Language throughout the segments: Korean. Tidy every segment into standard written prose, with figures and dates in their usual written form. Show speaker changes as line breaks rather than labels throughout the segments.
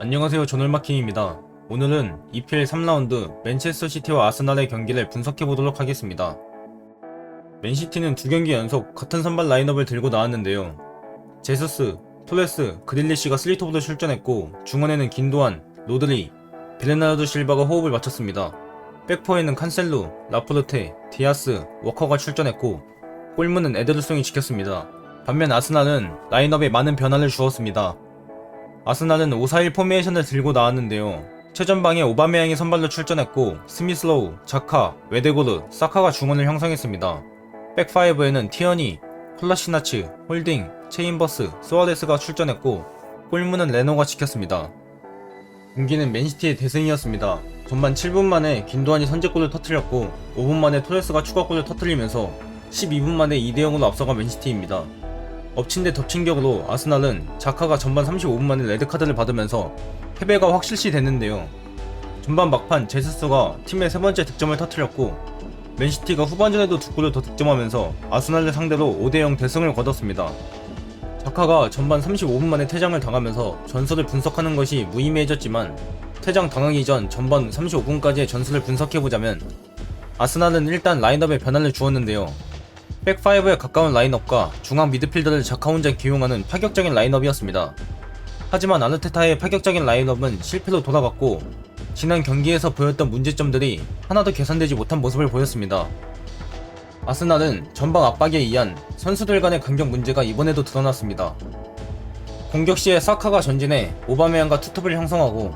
안녕하세요, 조널마킹입니다. 오늘은 EPL 3라운드 맨체스터 시티와 아스날의 경기를 분석해보도록 하겠습니다. 맨시티는 2경기 연속 같은 선발 라인업을 들고 나왔는데요. 제수스, 토레스, 그릴리시가 슬리터보드 출전했고, 중원에는 긴도안, 로드리, 베르나르도 실바가 호흡을 맞췄습니다. 백포에는 칸셀루, 라포르테, 디아스, 워커가 출전했고, 골문은 에데르송이 지켰습니다. 반면 아스날은 라인업에 많은 변화를 주었습니다. 아스날은 5-4-1 포메이션을 들고 나왔는데요. 최전방에 오바메양이 선발로 출전했고, 스미슬로우, 자카, 웨데고르, 사카가 중원을 형성했습니다. 백5에는 티어니, 콜라시나츠, 홀딩, 체인버스, 소아레스가 출전했고, 골문은 레노가 지켰습니다. 경기는 맨시티의 대승이었습니다. 전반 7분 만에 긴도안이 선제골을 터뜨렸고, 5분 만에 토레스가 추가골을 터뜨리면서 12분 만에 2대0으로 앞서간 맨시티입니다. 엎친 데 덮친 격으로 아스날은 자카가 전반 35분 만에 레드카드를 받으면서 패배가 확실시 됐는데요. 전반 막판 제스스가 팀의 세 번째 득점을 터뜨렸고, 맨시티가 후반전에도 2골을 더 득점하면서 아스날을 상대로 5대0 대승을 거뒀습니다. 자카가 전반 35분 만에 퇴장을 당하면서 전술을 분석하는 것이 무의미해졌지만, 퇴장 당하기 전 전반 35분까지의 전술을 분석해보자면 아스날은 일단 라인업에 변화를 주었는데요. 백5에 가까운 라인업과 중앙 미드필더를 자카 혼자 기용하는 파격적인 라인업이었습니다. 하지만 아르테타의 파격적인 라인업은 실패로 돌아갔고, 지난 경기에서 보였던 문제점들이 하나도 개선되지 못한 모습을 보였습니다. 아스날은 전방 압박에 의한 선수들 간의 간격 문제가 이번에도 드러났습니다. 공격 시에 사카가 전진해 오바메양과 투톱을 형성하고,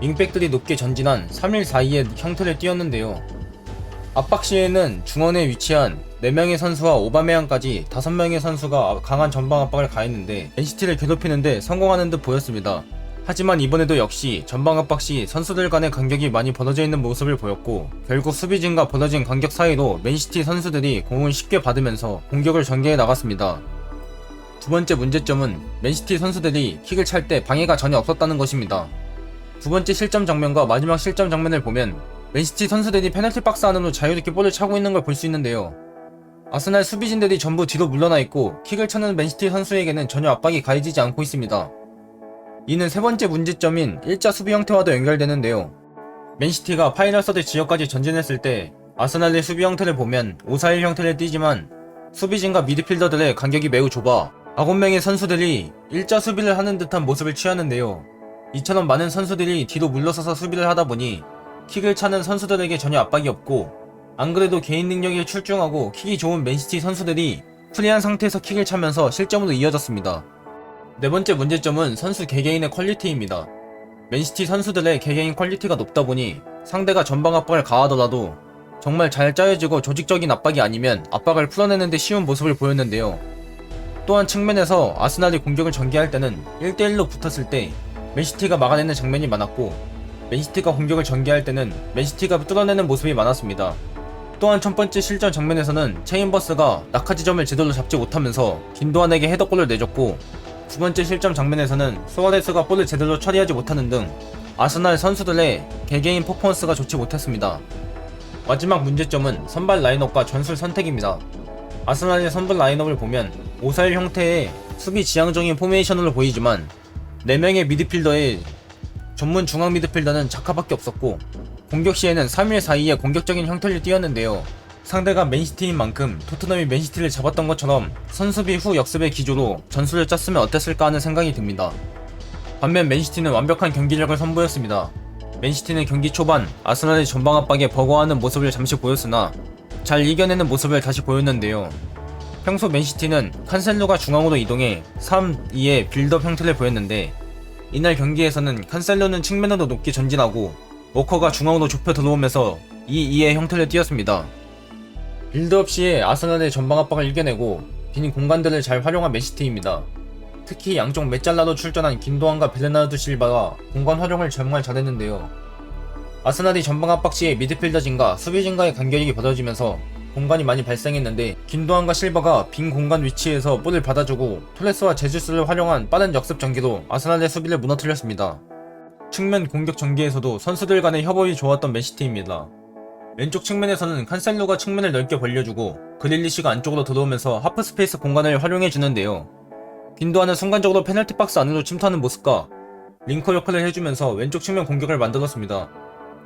윙백들이 높게 전진한 3-1-4-2의 형태를 띄웠는데요. 압박 시에는 중원에 위치한 4명의 선수와 오바메양까지 5명의 선수가 강한 전방 압박을 가했는데 맨시티를 괴롭히는데 성공하는 듯 보였습니다. 하지만 이번에도 역시 전방 압박 시 선수들 간의 간격이 많이 벌어져 있는 모습을 보였고, 결국 수비진과 벌어진 간격 사이로 맨시티 선수들이 공을 쉽게 받으면서 공격을 전개해 나갔습니다. 두 번째 문제점은 맨시티 선수들이 킥을 찰 때 방해가 전혀 없었다는 것입니다. 두 번째 실점 장면과 마지막 실점 장면을 보면 맨시티 선수들이 페널티 박스 안으로 자유롭게 볼을 차고 있는 걸 볼 수 있는데요. 아스날 수비진들이 전부 뒤로 물러나 있고, 킥을 차는 맨시티 선수에게는 전혀 압박이 가해지지 않고 있습니다. 이는 세 번째 문제점인 일자 수비 형태와도 연결되는데요. 맨시티가 파이널 서드 지역까지 전진했을 때 아스날의 수비 형태를 보면 5-4-1 형태를 띠지만, 수비진과 미드필더들의 간격이 매우 좁아 9명의 선수들이 일자 수비를 하는 듯한 모습을 취하는데요. 이처럼 많은 선수들이 뒤로 물러서서 수비를 하다보니 킥을 차는 선수들에게 전혀 압박이 없고, 안 그래도 개인 능력이 출중하고 킥이 좋은 맨시티 선수들이 프리한 상태에서 킥을 차면서 실점으로 이어졌습니다. 네 번째 문제점은 선수 개개인의 퀄리티입니다. 맨시티 선수들의 개개인 퀄리티가 높다 보니 상대가 전방 압박을 가하더라도 정말 잘 짜여지고 조직적인 압박이 아니면 압박을 풀어내는데 쉬운 모습을 보였는데요. 또한 측면에서 아스날이 공격을 전개할 때는 1대1로 붙었을 때 맨시티가 막아내는 장면이 많았고, 맨시티가 공격을 전개할 때는 맨시티가 뚫어내는 모습이 많았습니다. 또한 첫 번째 실점 장면에서는 체인버스가 낙하 지점을 제대로 잡지 못하면서 긴도안에게 헤더골을 내줬고, 두 번째 실점 장면에서는 소아레스가 볼을 제대로 처리하지 못하는 등 아스날 선수들의 개개인 퍼포먼스가 좋지 못했습니다. 마지막 문제점은 선발 라인업과 전술 선택입니다. 아스날의 선발 라인업을 보면 5-4-1 형태의 수비 지향적인 포메이션으로 보이지만, 4명의 미드필더의 전문 중앙 미드필더는 자카밖에 없었고, 공격 시에는 3-1-4-2의 공격적인 형태를 띄었는데요. 상대가 맨시티인 만큼 토트넘이 맨시티를 잡았던 것처럼 선수비 후 역습의 기조로 전술을 짰으면 어땠을까 하는 생각이 듭니다. 반면 맨시티는 완벽한 경기력을 선보였습니다. 맨시티는 경기 초반 아스날의 전방 압박에 버거워하는 모습을 잠시 보였으나 잘 이겨내는 모습을 다시 보였는데요. 평소 맨시티는 칸셀루가 중앙으로 이동해 3-2의 빌드업 형태를 보였는데, 이날 경기에서는 칸셀루는 측면으로 높게 전진하고 워커가 중앙으로 좁혀 들어오면서 2-2의 형태를 띄었습니다. 빌드업 시에 아스날의 전방 압박을 이겨내고 빈 공간들을 잘 활용한 맨시티입니다. 특히 양쪽 메잘라로 출전한 긴도안과 베르나르도 실바가 공간 활용을 정말 잘했는데요. 아스날이 전방 압박 시에 미드필더진과 수비진과의 간격이 벌어지면서 공간이 많이 발생했는데, 긴도안과 실바가 빈 공간 위치에서 볼을 받아주고 토레스와 제주스를 활용한 빠른 역습 전개로 아스날의 수비를 무너뜨렸습니다. 측면 공격 전개에서도 선수들 간의 협업이 좋았던 맨시티입니다. 왼쪽 측면에서는 칸셀루가 측면을 넓게 벌려주고 그릴리시가 안쪽으로 들어오면서 하프 스페이스 공간을 활용해주는데요. 긴도안은 순간적으로 페널티 박스 안으로 침투하는 모습과 링커 역할을 해주면서 왼쪽 측면 공격을 만들었습니다.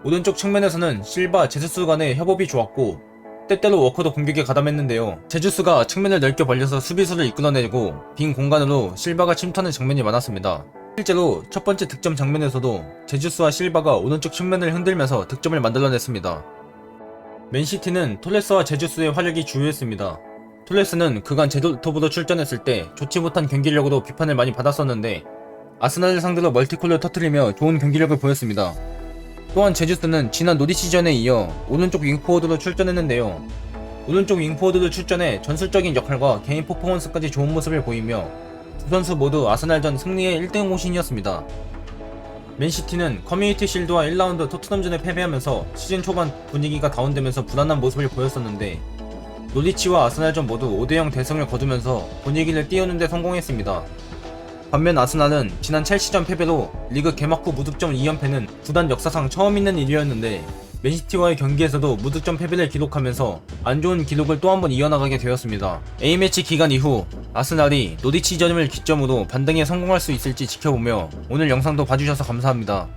오른쪽 측면에서는 실바, 제주스 간의 협업이 좋았고 때때로 워커도 공격에 가담했는데요. 제주스가 측면을 넓게 벌려서 수비수를 이끌어내고 빈 공간으로 실바가 침투하는 장면이 많았습니다. 실제로 첫 번째 득점 장면에서도 제주스와 실바가 오른쪽 측면을 흔들면서 득점을 만들어냈습니다. 맨시티는 톨레스와 제주스의 활약이 주요했습니다. 톨레스는 그간 제로톱으로 출전했을 때 좋지 못한 경기력으로 비판을 많이 받았었는데 아스날을 상대로 멀티골을 터뜨리며 좋은 경기력을 보였습니다. 또한 제주스는 지난 노리시전에 이어 오른쪽 윙포워드로 출전했는데요. 오른쪽 윙포워드로 출전해 전술적인 역할과 개인 퍼포먼스까지 좋은 모습을 보이며 두 선수 모두 아스날전 승리의 1등 공신이었습니다. 맨시티는 커뮤니티 실드와 1라운드 토트넘전에 패배하면서 시즌 초반 분위기가 다운되면서 불안한 모습을 보였었는데 노리치와 아스날전 모두 5대0 대승을 거두면서 분위기를 띄우는 데 성공했습니다. 반면 아스날은 지난 첼시전 패배로 리그 개막 후 무득점 2연패는 구단 역사상 처음 있는 일이었는데 맨시티와의 경기에서도 무득점 패배를 기록하면서 안 좋은 기록을 또 한 번 이어나가게 되었습니다. A매치 기간 이후 아스날이 노리치전을 기점으로 반등에 성공할 수 있을지 지켜보며 오늘 영상도 봐주셔서 감사합니다.